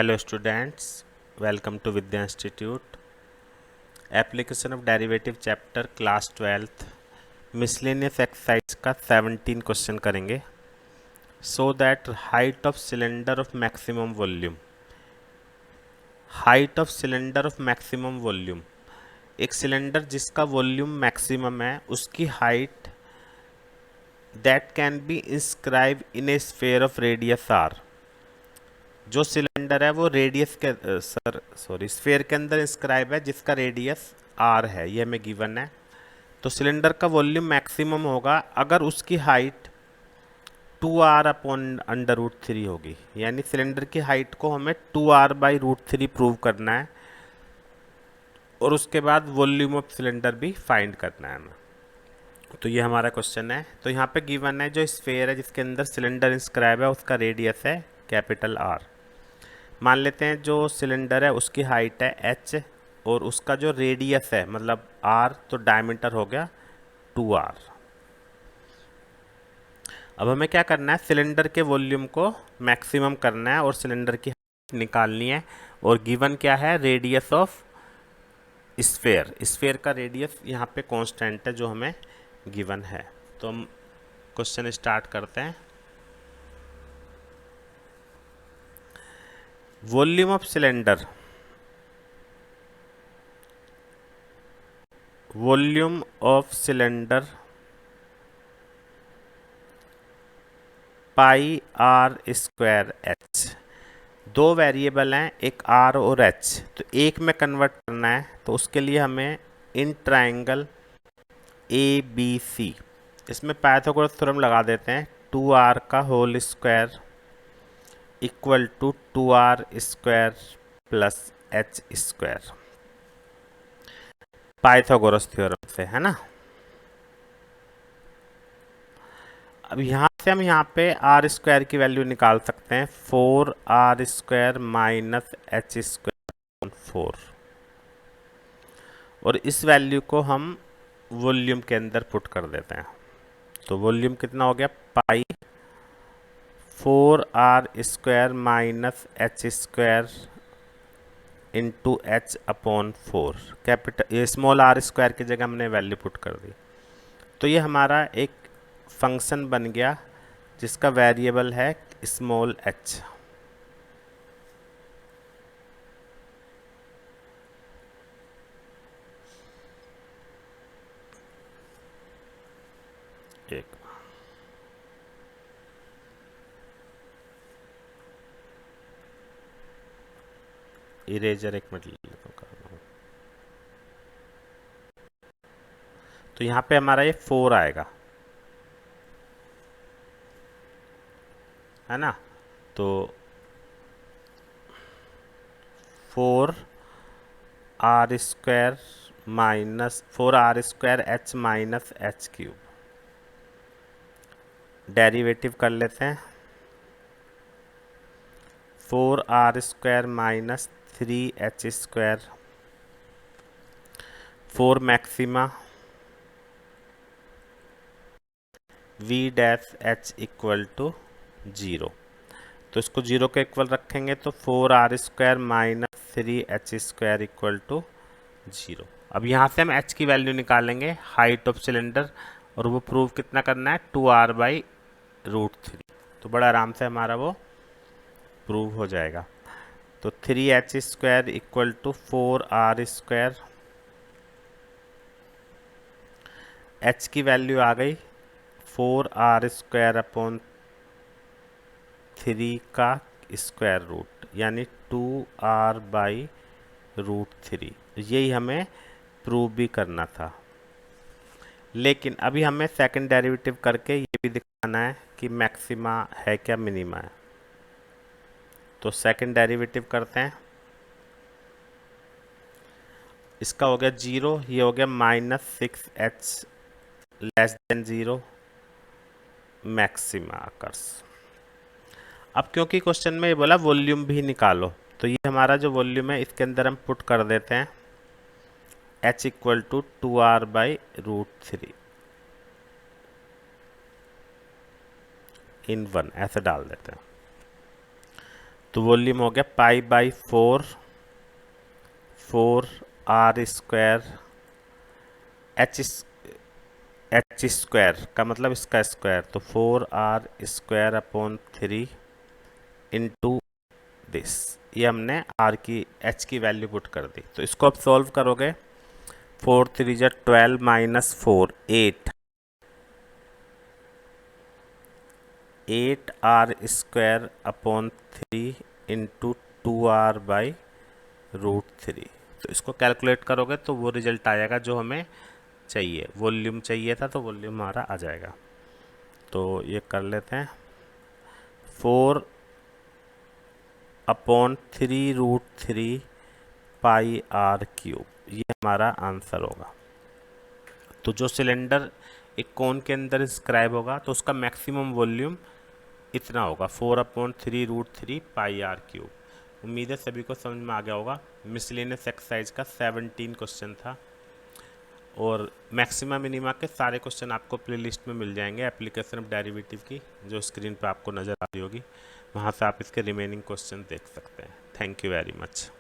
Hello students, welcome to Vidya Institute. Application of derivative chapter class 12th miscellaneous exercise का 17 question करेंगे. So that height of cylinder of maximum volume. Height of cylinder of maximum volume, एक cylinder जिसका volume maximum है उसकी height that can be inscribe in a sphere of radius R. जो cylinder है वो radius के sphere के अंदर इंस्क्राइब है जिसका रेडियस आर है, ये हमें गिवन है. तो सिलेंडर का वॉल्यूम मैक्सिमम होगा अगर उसकी height 2r upon under root 3 होगी, यानी सिलेंडर की हाइट को हमें 2r बाई रूट 3 प्रूव करना है और उसके बाद वॉल्यूम ऑफ सिलेंडर भी फाइंड करना है हमें. तो ये हमारा क्वेश्चन है. तो यहाँ पे गिवन है जो स्फीयर है जिसके अंदर सिलेंडर इंस्क्राइब है उसका रेडियस है कैपिटल आर. मान लेते हैं जो सिलेंडर है उसकी हाइट है h और उसका जो रेडियस है मतलब r, तो डायमीटर हो गया 2r. अब हमें क्या करना है, सिलेंडर के वॉल्यूम को मैक्सिमम करना है और सिलेंडर की हाइट निकालनी है. और गिवन क्या है, रेडियस ऑफ स्फीयर. स्फीयर का रेडियस यहाँ पे कांस्टेंट है जो हमें गिवन है. तो हम क्वेश्चन स्टार्ट करते हैं. Volume of cylinder, volume of cylinder pi r square h. दो वेरिएबल हैं, एक आर और एच, तो एक में कन्वर्ट करना है. तो उसके लिए हमें in triangle A B C इसमें पाइथागोरस थ्योरम लगा देते हैं. 2r का whole square equal to 2r square plus h square, Pythagoras theorem से, है ना. अब यहाँ से हम यहाँ पे आर स्क्वायर की वैल्यू निकाल सकते हैं. 4r square minus h square 4, और इस वैल्यू को हम वॉल्यूम के अंदर पुट कर देते हैं. तो वॉल्यूम कितना हो गया, pi 4r square minus h square into h upon 4. Capital small r square की जगह हमने वैल्यू पुट कर दी. तो ये हमारा एक फंक्शन बन गया जिसका वेरिएबल है स्मॉल h. एक इरेजर एक मिनट ले लेता हूँ. तो यहाँ पे हमारा ये 4 आएगा, है ना. तो 4r square minus 4r square h minus h cube. Derivative कर लेते हैं. 4r square minus 3h square, 4 maxima v dash h equal to 0. तो इसको 0 के इक्वल रखेंगे तो 4r square minus 3h square equal to 0. अब यहाँ से हम h की वैल्यू निकालेंगे, हाइट ऑफ सिलेंडर, और वो प्रूव कितना करना है, 2r बाई रूट 3. तो बड़ा आराम से हमारा वो प्रूव हो जाएगा. तो 3h square equal to 4r square, h की वैल्यू आ गई 4r स्क्वायर अपॉन 3 का स्क्वायर रूट, यानी 2r बाई रूट 3. यही हमें प्रूव भी करना था. लेकिन अभी हमें सेकंड डेरिवेटिव करके ये भी दिखाना है कि मैक्सिमा है क्या मिनिमा है. तो सेकंड डेरिवेटिव करते हैं. इसका हो गया 0, ये हो गया minus 6h less than 0 maxima occurs. अब क्योंकि क्वेश्चन में ये बोला वॉल्यूम भी निकालो, तो ये हमारा जो वॉल्यूम है इसके अंदर हम पुट कर देते हैं h equal to 2r by root 3 in 1, ऐसे डाल देते हैं. तो वॉल्यूम हो गया पाई बाई 4 एच स्क्वायर का मतलब इसका स्क्वायर, तो 4r² अपॉन 3 इंटू दिस। ये हमने आर की एच की वैल्यू पुट कर दी। तो इसको अब सॉल्व करोगे, 4 3 जा 12 minus 4 8r² upon 3 into 2r/√3। तो इसको कैलकुलेट करोगे तो वो रिजल्ट आएगा जो हमें चाहिए, वॉल्यूम चाहिए था, तो वॉल्यूम हमारा आ जाएगा। तो ये कर लेते हैं, 4/3√3 πr³ ये हमारा आंसर होगा। तो जो सिलेंडर एक कोन के अंदर इंस्क्राइब होगा तो उसका मैक्सिमम वॉल्यूम इतना होगा, 4/3√3 πr³। उम्मीद है सभी को समझ में आ गया होगा। मिसलेनियस एक्सरसाइज का 17 क्वेश्चन था और मैक्सिमा मिनिमा के सारे क्वेश्चन आपको प्लेलिस्ट में मिल जाएंगे एप्लीकेशन ऑफ डेरिवेटिव की, जो स्क्रीन पर आपको नज़र आ रही होगी। वहाँ से आप इसके रिमेनिंग क्वेश्चन देख सकते हैं। Thank you very much.